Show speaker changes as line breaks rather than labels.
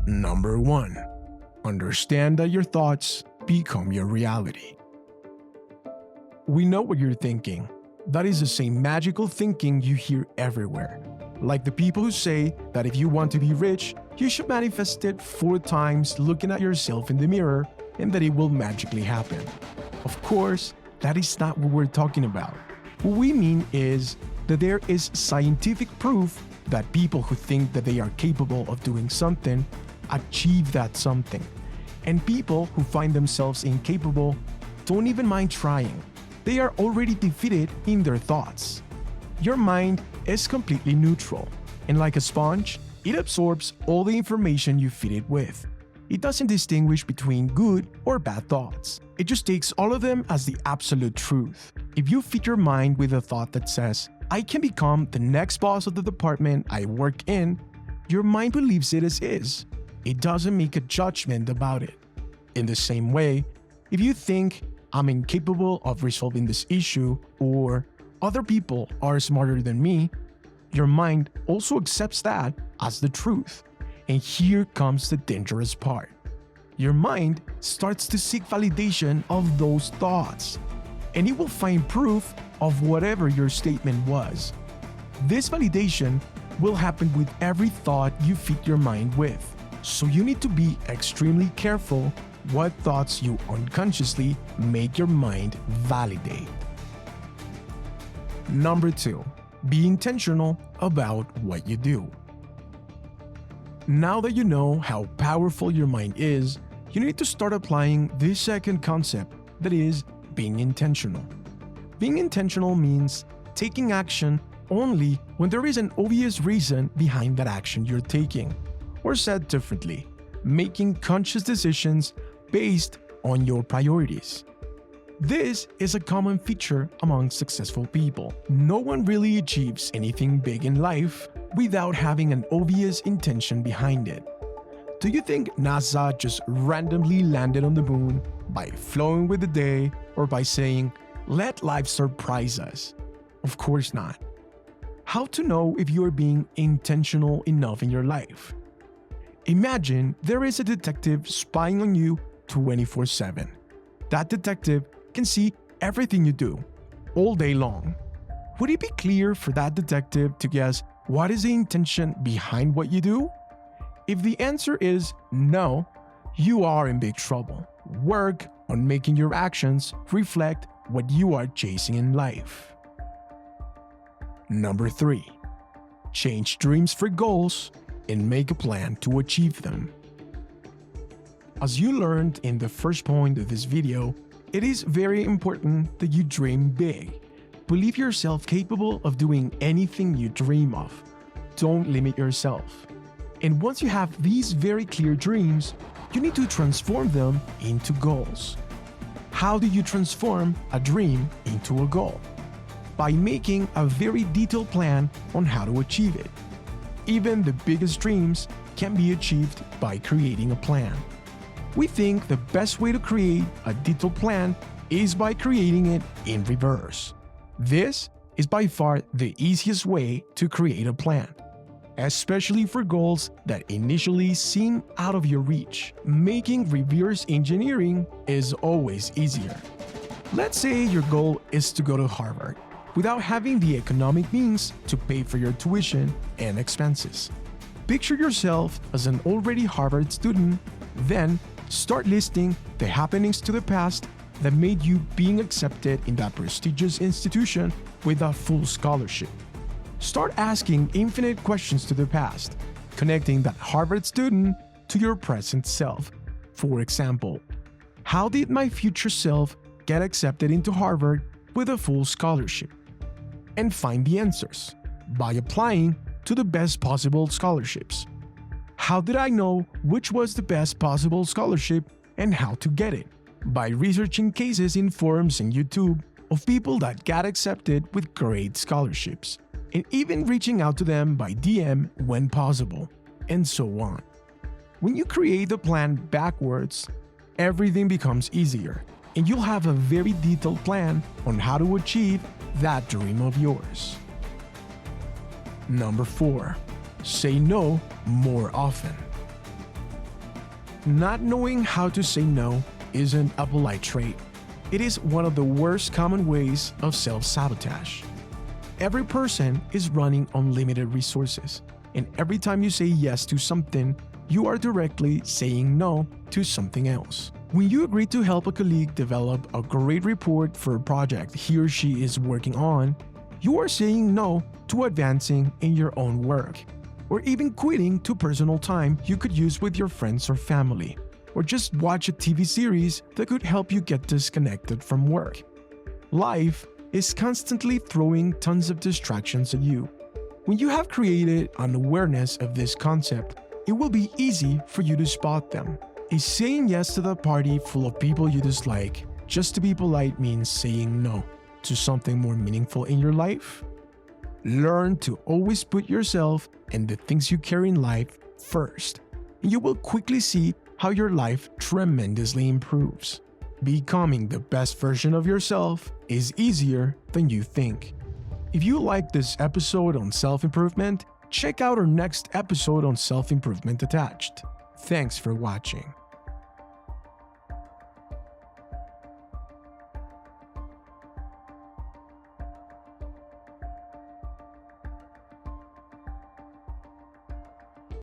Number 1. Understand that your thoughts become your reality. We know what you're thinking. That is the same magical thinking you hear everywhere. Like the people who say that if you want to be rich, you should manifest it 4 times looking at yourself in the mirror and that it will magically happen. Of course, that is not what we're talking about. What we mean is that there is scientific proof that people who think that they are capable of doing something achieve that something. And people who find themselves incapable don't even mind trying. They are already defeated in their thoughts. Your mind is completely neutral, and like a sponge, it absorbs all the information you feed it with. It doesn't distinguish between good or bad thoughts. It just takes all of them as the absolute truth. If you feed your mind with a thought that says, "I can become the next boss of the department I work in," your mind believes it as is. It doesn't make a judgment about it. In the same way, if you think, "I'm incapable of resolving this issue," or "other people are smarter than me," your mind also accepts that as the truth. And here comes the dangerous part. Your mind starts to seek validation of those thoughts, and it will find proof of whatever your statement was. This validation will happen with every thought you feed your mind with. So you need to be extremely careful what thoughts you unconsciously make your mind validate. Number 2. Be intentional about what you do. Now that you know how powerful your mind is, you need to start applying this second concept, that is, being intentional. Being intentional means taking action only when there is an obvious reason behind that action you're taking. Or said differently, making conscious decisions based on your priorities. This is a common feature among successful people. No one really achieves anything big in life without having an obvious intention behind it. Do you think NASA just randomly landed on the moon by flowing with the day or by saying, "Let life surprise us"? Of course not. How to know if you are being intentional enough in your life? Imagine there is a detective spying on you 24/7. That detective can see everything you do, all day long. Would it be clear for that detective to guess what is the intention behind what you do? If the answer is no, you are in big trouble. Work on making your actions reflect what you are chasing in life. Number 3. Change dreams for goals and make a plan to achieve them. As you learned in the first point of this video, it is very important that you dream big. Believe yourself capable of doing anything you dream of. Don't limit yourself. And once you have these very clear dreams, you need to transform them into goals. How do you transform a dream into a goal? By making a very detailed plan on how to achieve it. Even the biggest dreams can be achieved by creating a plan. We think the best way to create a detailed plan is by creating it in reverse. This is by far the easiest way to create a plan, especially for goals that initially seem out of your reach. Making reverse engineering is always easier. Let's say your goal is to go to Harvard without having the economic means to pay for your tuition and expenses. Picture yourself as an already Harvard student, then start listing the happenings to the past that made you being accepted in that prestigious institution with a full scholarship. Start asking infinite questions to the past, connecting that Harvard student to your present self. For example, how did my future self get accepted into Harvard with a full scholarship? And find the answers by applying to the best possible scholarships. How did I know which was the best possible scholarship and how to get it? By researching cases in forums and YouTube of people that got accepted with great scholarships, and even reaching out to them by DM when possible, and so on. When you create the plan backwards, everything becomes easier, and you'll have a very detailed plan on how to achieve that dream of yours. Number 4. Say no more often. Not knowing how to say no isn't a polite trait. It is one of the worst common ways of self-sabotage. Every person is running on limited resources, and every time you say yes to something, you are directly saying no to something else. When you agree to help a colleague develop a great report for a project he or she is working on, you are saying no to advancing in your own work, or even quitting to personal time you could use with your friends or family, or just watch a TV series that could help you get disconnected from work. Life is constantly throwing tons of distractions at you. When you have created an awareness of this concept, it will be easy for you to spot them. Is saying yes to the party full of people you dislike just to be polite means saying no to something more meaningful in your life? Learn to always put yourself and the things you carry in life first, and you will quickly see how your life tremendously improves. Becoming the best version of yourself is easier than you think. If you like this episode on self-improvement, check out our next episode on self-improvement attached. Thanks for watching.